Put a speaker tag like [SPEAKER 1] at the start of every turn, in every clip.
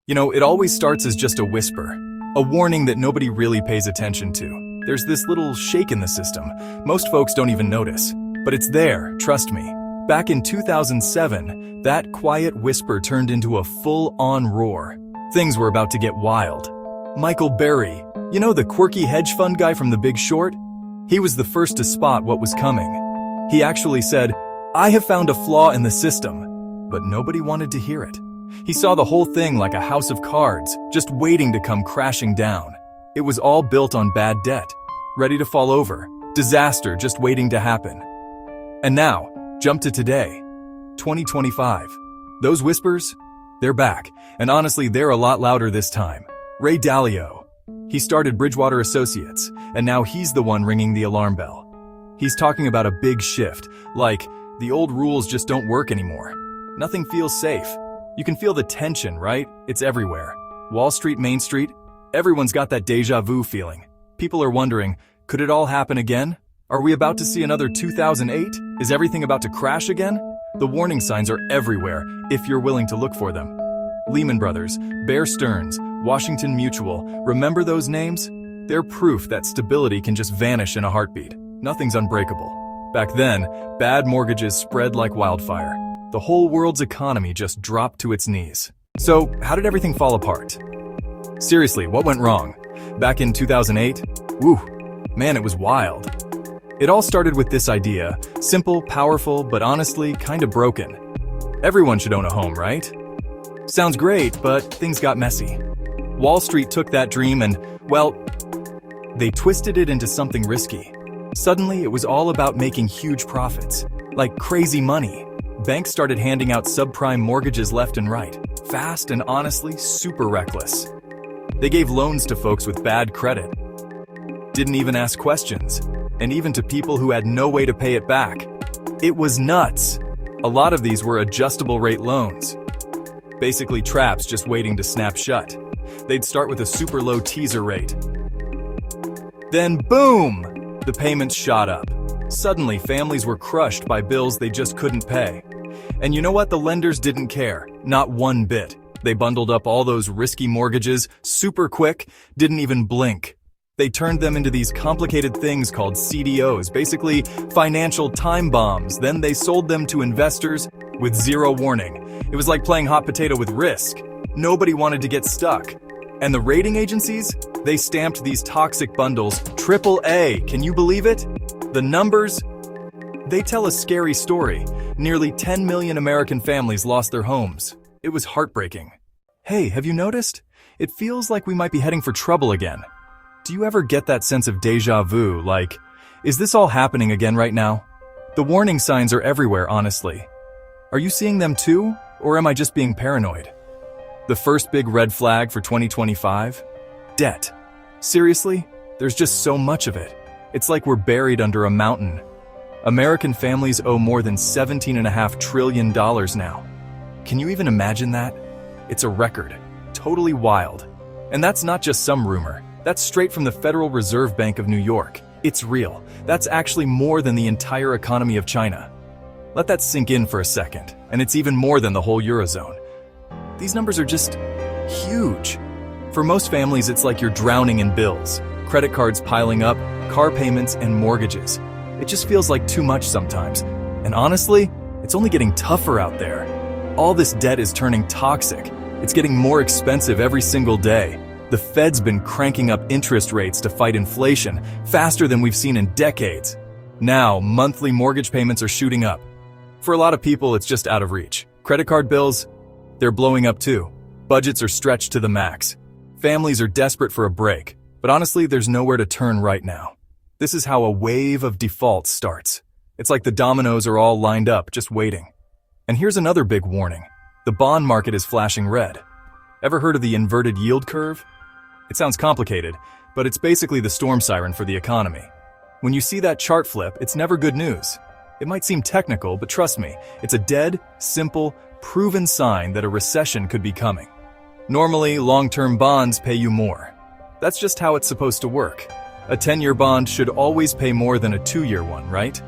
[SPEAKER 1] It always starts as just a whisper, a warning that nobody really pays attention to. There's this little shake in the system. Most folks don't even notice, but it's there, trust me. Back in 2007, that quiet whisper turned into a full-on roar. Things were about to get wild. Michael Burry, the quirky hedge fund guy from The Big Short? He was the first to spot what was coming. He actually said, "I have found a flaw in the system," but nobody wanted to hear it. He saw the whole thing like a house of cards, just waiting to come crashing down. It was all built on bad debt, ready to fall over, disaster just waiting to happen. And now, jump to today, 2025. Those whispers, they're back, and honestly, they're a lot louder this time. Ray Dalio. He started Bridgewater Associates, and now he's the one ringing the alarm bell. He's talking about a big shift, like the old rules just don't work anymore. Nothing feels safe. You can feel the tension, right? It's everywhere. Wall Street, Main Street, everyone's got that deja vu feeling. People are wondering, could it all happen again? Are we about to see another 2008? Is everything about to crash again? The warning signs are everywhere, if you're willing to look for them. Lehman Brothers, Bear Stearns, Washington Mutual, remember those names? They're proof that stability can just vanish in a heartbeat. Nothing's unbreakable. Back then, bad mortgages spread like wildfire. The whole world's economy just dropped to its knees. So, how did everything fall apart? Seriously, what went wrong? Back in 2008? Woo, man, it was wild. It all started with this idea, simple, powerful, but honestly, kinda broken. Everyone should own a home, right? Sounds great, but things got messy. Wall Street took that dream and, well, they twisted it into something risky. Suddenly, it was all about making huge profits, like crazy money. Banks started handing out subprime mortgages left and right, fast and honestly super reckless. They gave loans to folks with bad credit, didn't even ask questions, and even to people who had no way to pay it back. It was nuts. A lot of these were adjustable rate loans, basically traps just waiting to snap shut. They'd start with a super low teaser rate. Then boom, the payments shot up. Suddenly, families were crushed by bills they just couldn't pay. And you know what? The lenders didn't care, not one bit. They bundled up all those risky mortgages super quick, didn't even blink. They turned them into these complicated things called CDOs, basically financial time bombs. Then they sold them to investors with zero warning. It was like playing hot potato with risk. Nobody wanted to get stuck. And the rating agencies? They stamped these toxic bundles AAA. Can you believe it? The numbers? They tell a scary story. Nearly 10 million American families lost their homes. It was heartbreaking. Hey, have you noticed? It feels like we might be heading for trouble again. Do you ever get that sense of deja vu, like, is this all happening again right now? The warning signs are everywhere, honestly. Are you seeing them too, or am I just being paranoid? The first big red flag for 2025? Debt. Seriously? There's just so much of it. It's like we're buried under a mountain. American families owe more than $17.5 trillion now. Can you even imagine that? It's a record. Totally wild. And that's not just some rumor. That's straight from the Federal Reserve Bank of New York. It's real. That's actually more than the entire economy of China. Let that sink in for a second. And it's even more than the whole Eurozone. These numbers are just huge. For most families, it's like you're drowning in bills. Credit cards piling up, car payments, and mortgages. It just feels like too much sometimes. And honestly, it's only getting tougher out there. All this debt is turning toxic. It's getting more expensive every single day. The Fed's been cranking up interest rates to fight inflation faster than we've seen in decades. Now, monthly mortgage payments are shooting up. For a lot of people, it's just out of reach. Credit card bills, they're blowing up too. Budgets are stretched to the max. Families are desperate for a break. But honestly, there's nowhere to turn right now. This is how a wave of defaults starts. It's like the dominoes are all lined up, just waiting. And here's another big warning. The bond market is flashing red. Ever heard of the inverted yield curve? It sounds complicated, but it's basically the storm siren for the economy. When you see that chart flip, it's never good news. It might seem technical, but trust me, it's a dead, simple, proven sign that a recession could be coming. Normally, long-term bonds pay you more. That's just how it's supposed to work. A 10-year bond should always pay more than a 2-year one, right?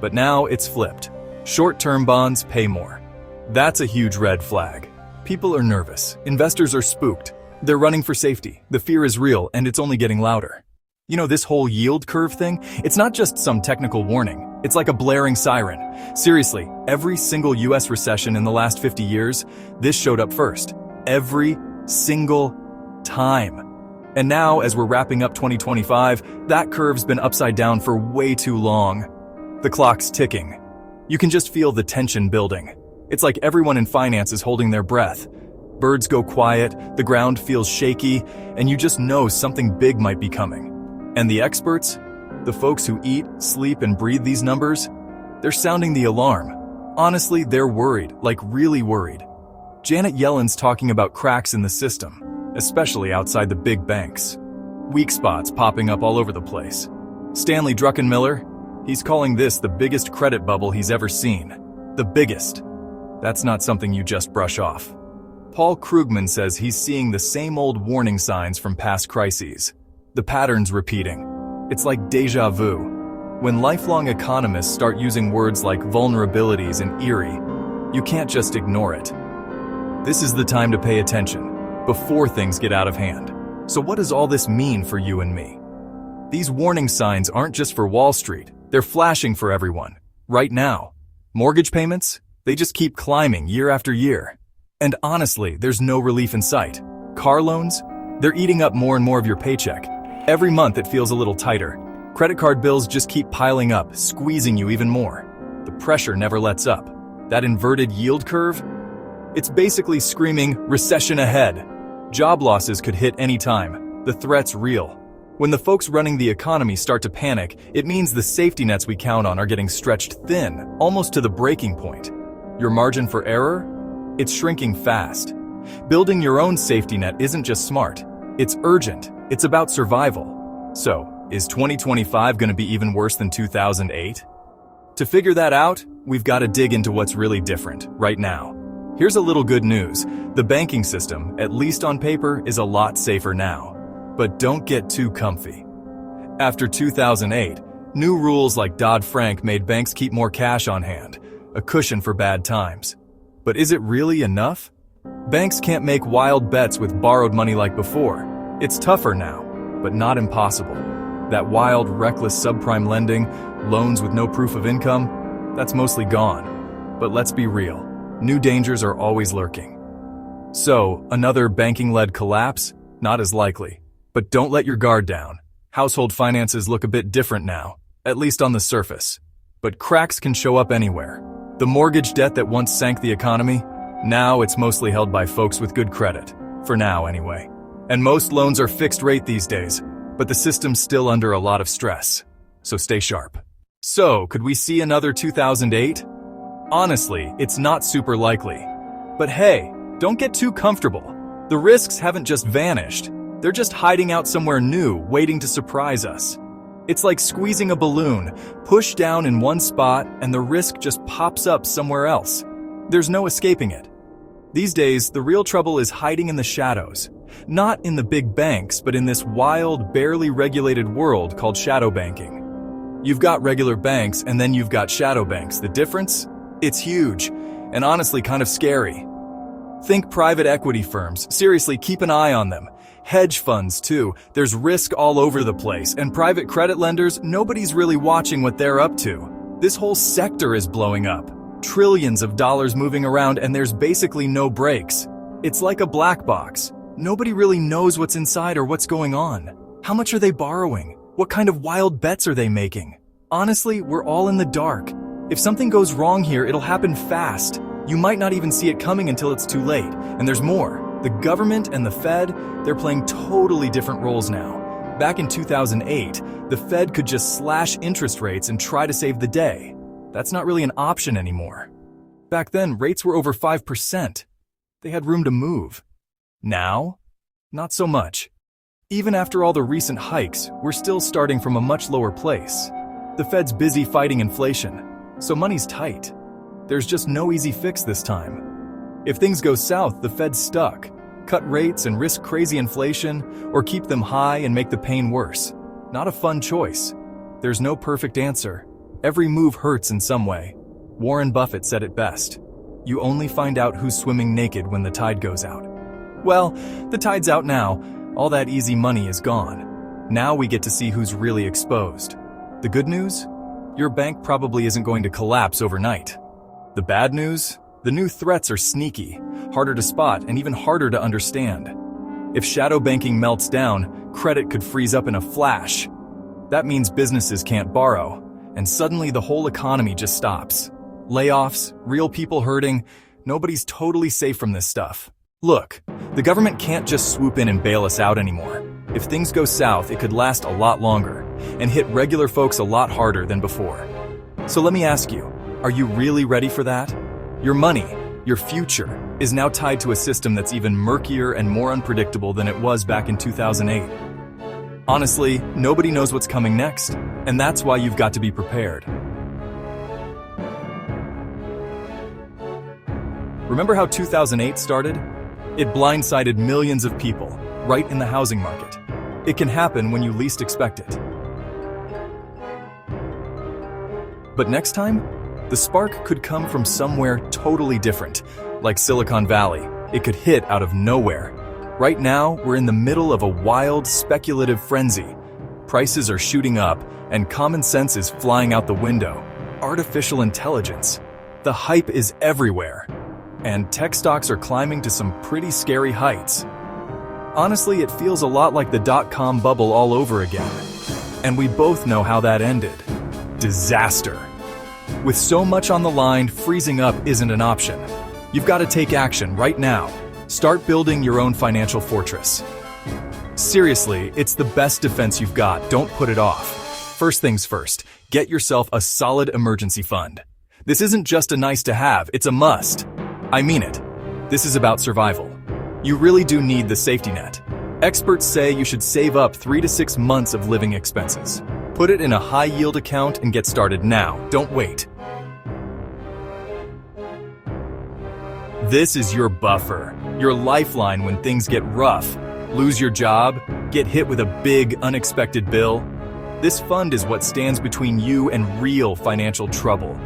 [SPEAKER 1] But now it's flipped. Short-term bonds pay more. That's a huge red flag. People are nervous. Investors are spooked. They're running for safety. The fear is real, and it's only getting louder. You know, this whole yield curve thing, it's not just some technical warning. It's like a blaring siren. Seriously, every single US recession in the last 50 years, this showed up first. Every single time. And now, as we're wrapping up 2025, that curve's been upside down for way too long. The clock's ticking. You can just feel the tension building. It's like everyone in finance is holding their breath. Birds go quiet, the ground feels shaky, and you just know something big might be coming. And the experts, the folks who eat, sleep, and breathe these numbers, they're sounding the alarm. Honestly, they're worried, like really worried. Janet Yellen's talking about cracks in the system, especially outside the big banks. Weak spots popping up all over the place. Stanley Druckenmiller, he's calling this the biggest credit bubble he's ever seen. The biggest. That's not something you just brush off. Paul Krugman says he's seeing the same old warning signs from past crises. The pattern's repeating. It's like deja vu. When lifelong economists start using words like vulnerabilities and eerie, you can't just ignore it. This is the time to pay attention, before things get out of hand. So what does all this mean for you and me? These warning signs aren't just for Wall Street. They're flashing for everyone, right now. Mortgage payments? They just keep climbing year after year. And honestly, there's no relief in sight. Car loans? They're eating up more and more of your paycheck. Every month it feels a little tighter. Credit card bills just keep piling up, squeezing you even more. The pressure never lets up. That inverted yield curve? It's basically screaming, recession ahead. Job losses could hit any time. The threat's real. When the folks running the economy start to panic, it means the safety nets we count on are getting stretched thin, almost to the breaking point. Your margin for error? It's shrinking fast. Building your own safety net isn't just smart. It's urgent. It's about survival. So, is 2025 going to be even worse than 2008? To figure that out, we've got to dig into what's really different right now. Here's a little good news. The banking system, at least on paper, is a lot safer now. But don't get too comfy. After 2008, new rules like Dodd-Frank made banks keep more cash on hand, a cushion for bad times. But is it really enough? Banks can't make wild bets with borrowed money like before. It's tougher now, but not impossible. That wild, reckless subprime lending, loans with no proof of income, that's mostly gone. But let's be real, new dangers are always lurking. So, another banking-led collapse? Not as likely. But don't let your guard down. Household finances look a bit different now, at least on the surface. But cracks can show up anywhere. The mortgage debt that once sank the economy, now it's mostly held by folks with good credit. For now, anyway. And most loans are fixed rate these days, but the system's still under a lot of stress. So stay sharp. So, could we see another 2008? Honestly, it's not super likely. But hey, don't get too comfortable. The risks haven't just vanished. They're just hiding out somewhere new, waiting to surprise us. It's like squeezing a balloon, push down in one spot, and the risk just pops up somewhere else. There's no escaping it. These days, the real trouble is hiding in the shadows. Not in the big banks, but in this wild, barely regulated world called shadow banking. You've got regular banks, and then you've got shadow banks. The difference? It's huge, and honestly kind of scary. Think private equity firms. Seriously, keep an eye on them. Hedge funds, too. There's risk all over the place. And private credit lenders, nobody's really watching what they're up to. This whole sector is blowing up. Trillions of dollars moving around, and there's basically no brakes. It's like a black box. Nobody really knows what's inside or what's going on. How much are they borrowing? What kind of wild bets are they making? Honestly, we're all in the dark. If something goes wrong here, it'll happen fast. You might not even see it coming until it's too late. And there's more. The government and the Fed, they're playing totally different roles now. Back in 2008, the Fed could just slash interest rates and try to save the day. That's not really an option anymore. Back then, rates were over 5%. They had room to move. Now, not so much. Even after all the recent hikes, we're still starting from a much lower place. The Fed's busy fighting inflation, so money's tight. There's just no easy fix this time. If things go south, the Fed's stuck. Cut rates and risk crazy inflation, or keep them high and make the pain worse. Not a fun choice. There's no perfect answer. Every move hurts in some way. Warren Buffett said it best. You only find out who's swimming naked when the tide goes out. Well, the tide's out now. All that easy money is gone. Now we get to see who's really exposed. The good news? Your bank probably isn't going to collapse overnight. The bad news? The new threats are sneaky, harder to spot, and even harder to understand. If shadow banking melts down, credit could freeze up in a flash. That means businesses can't borrow, and suddenly the whole economy just stops. Layoffs, real people hurting, nobody's totally safe from this stuff. Look, the government can't just swoop in and bail us out anymore. If things go south, it could last a lot longer and hit regular folks a lot harder than before. So let me ask you, are you really ready for that? Your money, your future, is now tied to a system that's even murkier and more unpredictable than it was back in 2008. Honestly, nobody knows what's coming next, and that's why you've got to be prepared. Remember how 2008 started? It blindsided millions of people, right in the housing market. It can happen when you least expect it. But next time, the spark could come from somewhere totally different, like Silicon Valley. It could hit out of nowhere. Right now, we're in the middle of a wild, speculative frenzy. Prices are shooting up, and common sense is flying out the window. Artificial intelligence. The hype is everywhere. And tech stocks are climbing to some pretty scary heights. Honestly, it feels a lot like the dot-com bubble all over again. And we both know how that ended. Disaster. With so much on the line, freezing up isn't an option. You've got to take action right now. Start building your own financial fortress. Seriously, it's the best defense you've got. Don't put it off. First things first, get yourself a solid emergency fund. This isn't just a nice to have, it's a must. I mean it. This is about survival. You really do need the safety net. Experts say you should save up 3 to 6 months of living expenses. Put it in a high-yield account and get started now. Don't wait. This is your buffer, your lifeline when things get rough. Lose your job, get hit with a big, unexpected bill. This fund is what stands between you and real financial trouble.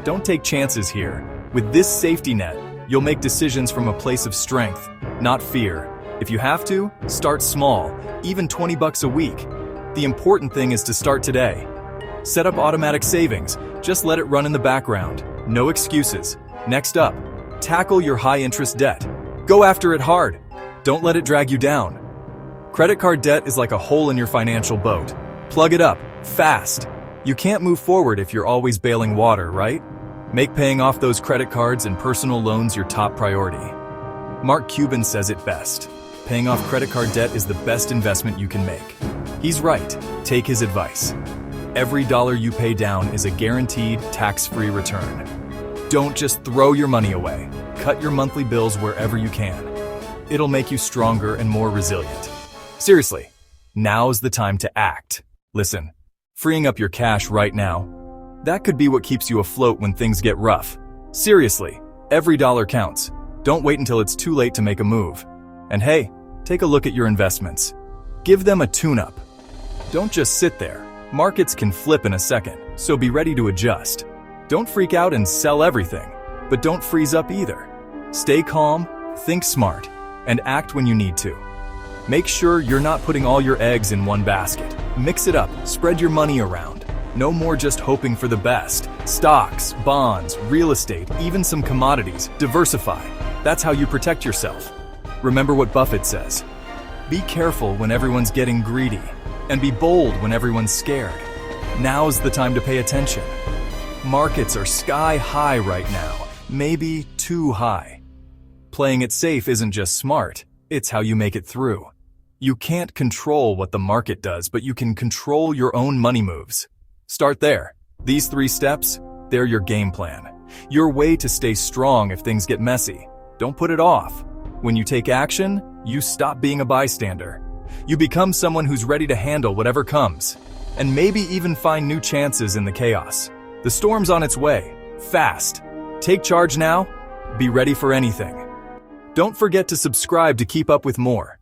[SPEAKER 1] Don't take chances here. With this safety net, you'll make decisions from a place of strength, not fear. If you have to, start small, even $20 a week. The important thing is to start today. Set up automatic savings. Just let it run in the background. No excuses. Next up, tackle your high-interest debt. Go after it hard. Don't let it drag you down. Credit card debt is like a hole in your financial boat. Plug it up, fast. You can't move forward if you're always bailing water, right? Make paying off those credit cards and personal loans your top priority. Mark Cuban says it best. Paying off credit card debt is the best investment you can make. He's right. Take his advice. Every dollar you pay down is a guaranteed, tax-free return. Don't just throw your money away. Cut your monthly bills wherever you can. It'll make you stronger and more resilient. Seriously, now's the time to act. Listen, freeing up your cash right now, that could be what keeps you afloat when things get rough. Seriously, every dollar counts. Don't wait until it's too late to make a move. And hey, take a look at your investments. Give them a tune-up. Don't just sit there. Markets can flip in a second, so be ready to adjust. Don't freak out and sell everything, but don't freeze up either. Stay calm, think smart, and act when you need to. Make sure you're not putting all your eggs in one basket. Mix it up, spread your money around. No more just hoping for the best. Stocks, bonds, real estate, even some commodities. Diversify. That's how you protect yourself. Remember what Buffett says. Be careful when everyone's getting greedy, and be bold when everyone's scared. Now's the time to pay attention. Markets are sky high right now, maybe too high. Playing it safe isn't just smart, it's how you make it through. You can't control what the market does, but you can control your own money moves. Start there. These 3 steps, they're your game plan. Your way to stay strong if things get messy. Don't put it off. When you take action, you stop being a bystander. You become someone who's ready to handle whatever comes, and maybe even find new chances in the chaos. The storm's on its way, fast. Take charge now, be ready for anything. Don't forget to subscribe to keep up with more.